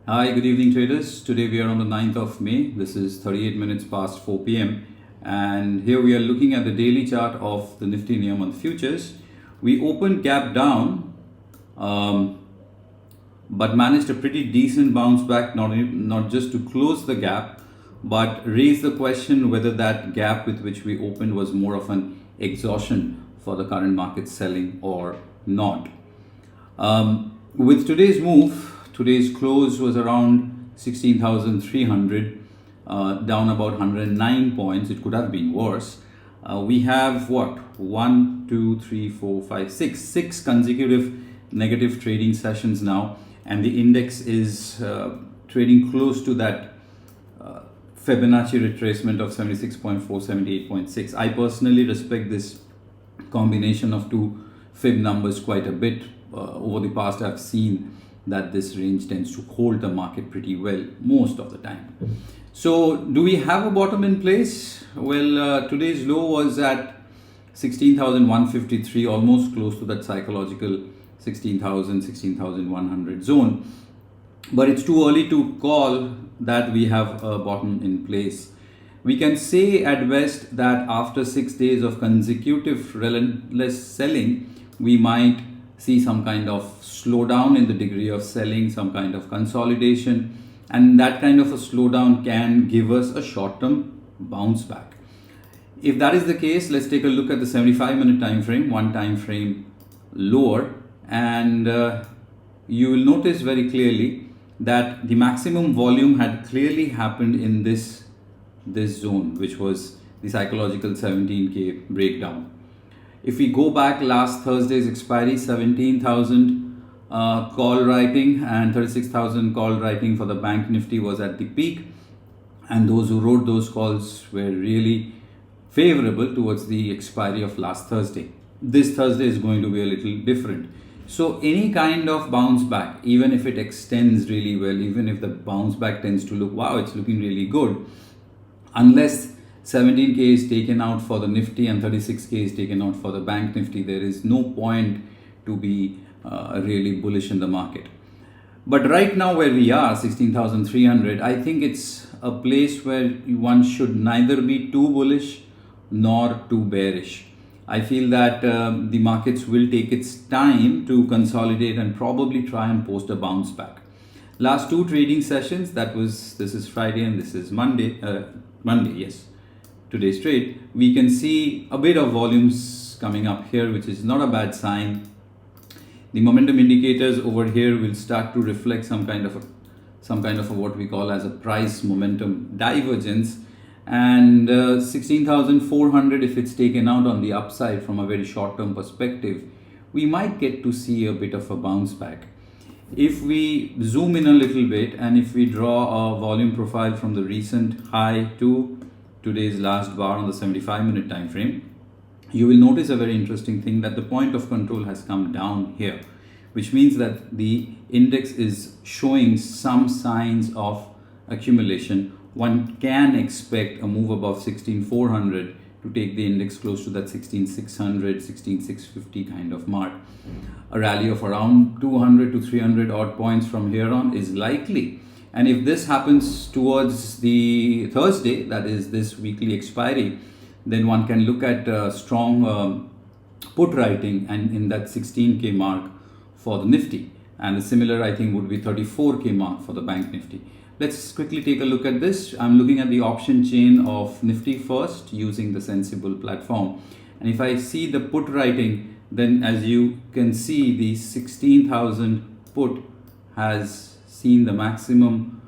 Hi, good evening traders. Today we are on the 9th of May. This is 38 minutes past 4 p.m. And here we are looking at the daily chart of the Nifty near-month futures. We opened gap down, but managed a pretty decent bounce back, not just to close the gap, but raise the question whether that gap with which we opened was more of an exhaustion for the current market selling or not. With today's move, today's close was around 16,300, down about 109 points. It could have been worse. We have what? 6 consecutive negative trading sessions now, and the index is trading close to that Fibonacci retracement of 76.4, 78.6. I personally respect this combination of two fib numbers quite a bit. Over the past, I've seen that this range tends to hold the market pretty well most of the time. So do we have a bottom in place? Well, today's low was at 16,153, almost close to that psychological 16,000, 16,100 zone. But it's too early to call that we have a bottom in place. We can say at best that after 6 days of consecutive relentless selling, we might see some kind of slowdown in the degree of selling, some kind of consolidation, and that kind of a slowdown can give us a short-term bounce back. If that is the case, let's take a look at the 75-minute time frame, one time frame lower, and you will notice very clearly that the maximum volume had clearly happened in this zone, which was the psychological 17K breakdown. If we go back last Thursday's expiry, 17,000 call writing and 36,000 call writing for the BankNifty was at the peak, and those who wrote those calls were really favorable towards the expiry of last Thursday. This Thursday is going to be a little different. So any kind of bounce back, even if it extends really well, even if the bounce back tends to look, wow, it's looking really good, unless 17K is taken out for the Nifty and 36K is taken out for the BankNifty, there is no point to be really bullish in the market. But right now where we are, 16,300, I think it's a place where one should neither be too bullish nor too bearish. I feel that the markets will take its time to consolidate and probably try and post a bounce back. Last two trading sessions, this is Friday and this is Monday, yes. Today's trade, we can see a bit of volumes coming up here, which is not a bad sign. The momentum indicators over here will start to reflect some kind of a what we call as a price momentum divergence, and 16,400, if it's taken out on the upside from a very short-term perspective, we might get to see a bit of a bounce back. If we zoom in a little bit and if we draw a volume profile from the recent high to today's last bar on the 75-minute time frame, you will notice a very interesting thing, that the point of control has come down here, which means that the index is showing some signs of accumulation. One can expect a move above 16,400 to take the index close to that 16,600, 16,650 kind of mark. A rally of around 200 to 300 odd points from here on is likely. And if this happens towards the Thursday, that is this weekly expiry, then one can look at strong put writing and in that 16K mark for the Nifty. And the similar, I think, would be 34K mark for the BankNifty. Let's quickly take a look at this. I'm looking at the option chain of Nifty first using the Sensible platform. And if I see the put writing, then as you can see, the 16,000 put has seen the maximum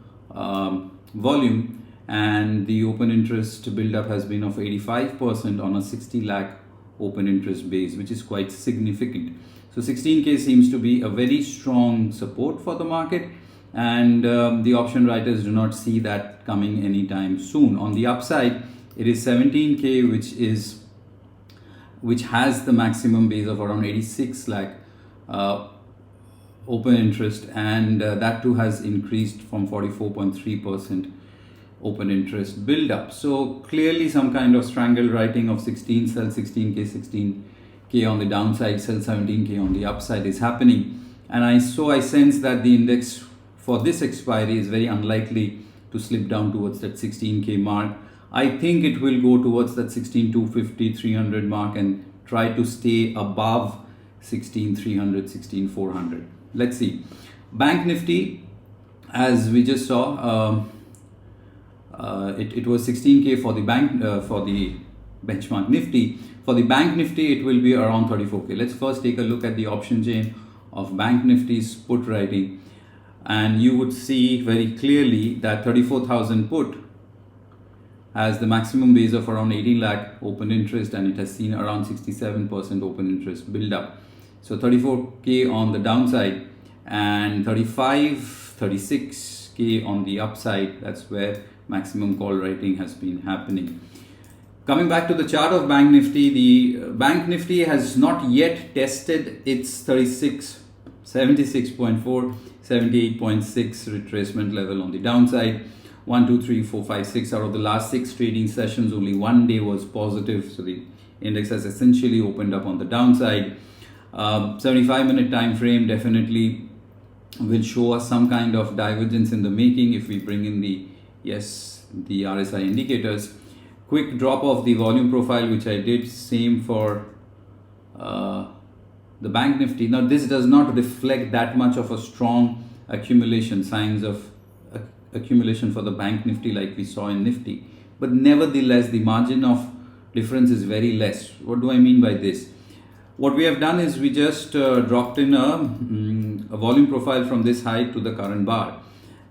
volume, and the open interest buildup has been of 85% on a 60 lakh open interest base, which is quite significant. So 16K seems to be a very strong support for the market, and the option writers do not see that coming anytime soon. On the upside, it is 17K, which has the maximum base of around 86 lakh open interest, and that too has increased from 44.3% open interest build up. So clearly some kind of strangle writing of 16, sell 16K, 16K on the downside, sell 17K on the upside is happening. And I sense that the index for this expiry is very unlikely to slip down towards that 16K mark. I think it will go towards that 16,250, 300 mark and try to stay above 16,300, 16,400. Let's see. Bank Nifty, as we just saw, it was 16K for the benchmark Nifty. For the Bank Nifty, it will be around 34K. Let's first take a look at the option chain of Bank Nifty's put writing, and you would see very clearly that 34,000 put has the maximum base of around 18 lakh open interest, and it has seen around 67% open interest build up. So 34K on the downside and 36K on the upside. That's where maximum call writing has been happening. Coming back to the chart of Bank Nifty, the Bank Nifty has not yet tested its 76.4, 78.6 retracement level on the downside. 1, 2, 3, 4, 5, 6 out of the last 6 trading sessions, only one day was positive. So the index has essentially opened up on the downside. 75-minute time frame definitely will show us some kind of divergence in the making if we bring in the RSI indicators. Quick drop of the volume profile, which I did, same for the Bank Nifty. Now this does not reflect that much of a strong accumulation, signs of accumulation for the Bank Nifty like we saw in Nifty, but nevertheless the margin of difference is very less. What do I mean by this? What we have done is we just dropped in a volume profile from this high to the current bar,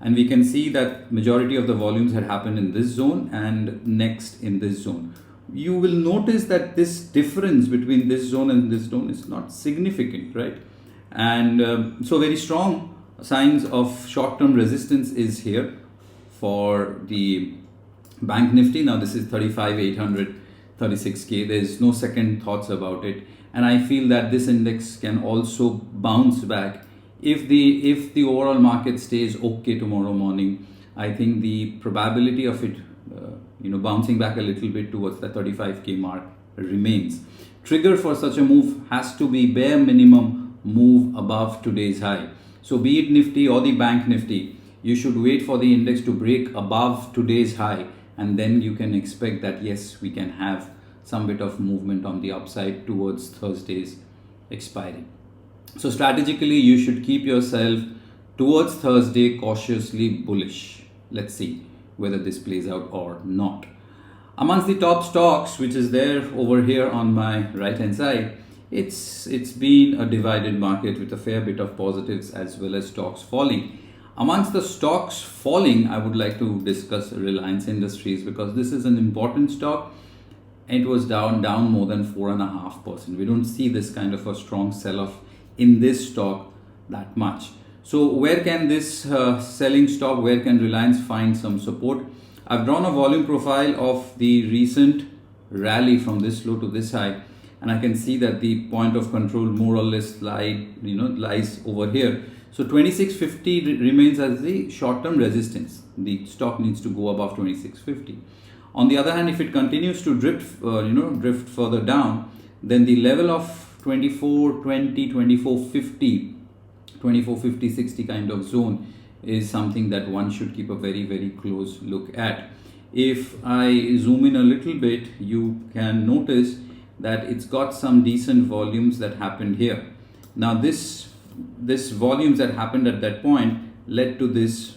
and we can see that majority of the volumes had happened in this zone and next in this zone. You will notice that this difference between this zone and this zone is not significant, right? And so very strong signs of short-term resistance is here for the Bank Nifty. Now this is 35,800, 36K. There's no second thoughts about it, and I feel that this index can also bounce back if the overall market stays okay tomorrow morning. I think the probability of it bouncing back a little bit towards the 35K mark remains. Trigger for such a move has to be bare minimum move above today's high. So be it Nifty or the Bank Nifty, you should wait for the index to break above today's high, and then you can expect that yes, we can have some bit of movement on the upside towards Thursday's expiry. So strategically, you should keep yourself towards Thursday cautiously bullish. Let's see whether this plays out or not. Amongst the top stocks, which is there over here on my right hand side, it's been a divided market with a fair bit of positives as well as stocks falling. Amongst the stocks falling, I would like to discuss Reliance Industries, because this is an important stock. It was down more than 4.5%. We don't see this kind of a strong sell-off in this stock that much. So where can this selling stop? Where can Reliance find some support? I've drawn a volume profile of the recent rally from this low to this high, and I can see that the point of control more or less lies over here. So 2650 remains as the short-term resistance. The stock needs to go above 2650. On the other hand, if it continues to drift further down, then the level of 2420, 2450, 2450, 60 kind of zone is something that one should keep a very, very close look at. If I zoom in a little bit, you can notice that it's got some decent volumes that happened here. Now this volumes that happened at that point led to this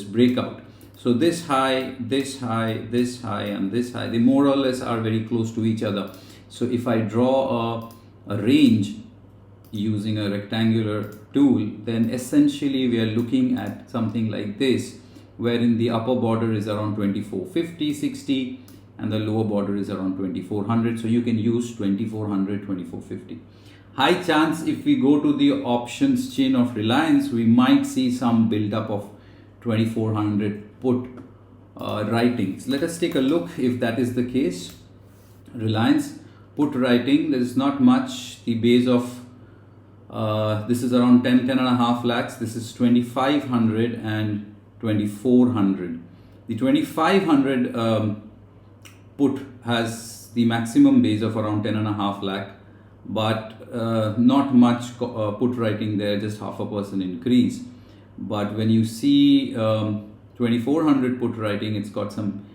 breakout. So this high, this high, this high, and this high, they more or less are very close to each other. So if I draw a range using a rectangular tool, then essentially we are looking at something like this, wherein the upper border is around 2450, 60, and the lower border is around 2400. So you can use 2400, 2450. High chance if we go to the options chain of Reliance, we might see some build up of 2400 put writings. Let us take a look if that is the case. Reliance put writing, there is not much. The base of this is around 10.5 lakhs. This is 2500 and 2400. The 2500 put has the maximum base of around 10.5 lakh, but not much put writing there, just 0.5% increase. But when you see 2400 put writing, it's got some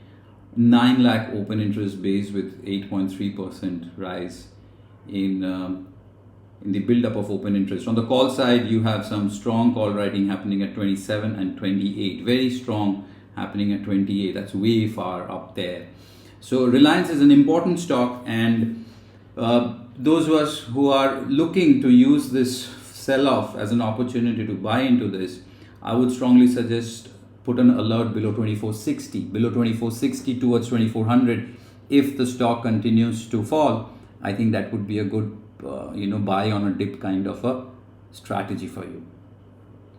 9 lakh open interest base with 8.3% rise in the build-up of open interest. On the call side, you have some strong call writing happening at 27 and 28. Very strong happening at 28. That's way far up there. So Reliance is an important stock, and those of us who are looking to use this sell-off as an opportunity to buy into this, I would strongly suggest put an alert below 2460, below 2460 towards 2400. If the stock continues to fall, I think that would be a good buy on a dip kind of a strategy for you.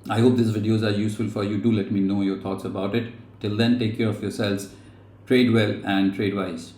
I hope these videos are useful for you. Do let me know your thoughts about it. Till then, take care of yourselves, trade well and trade wise.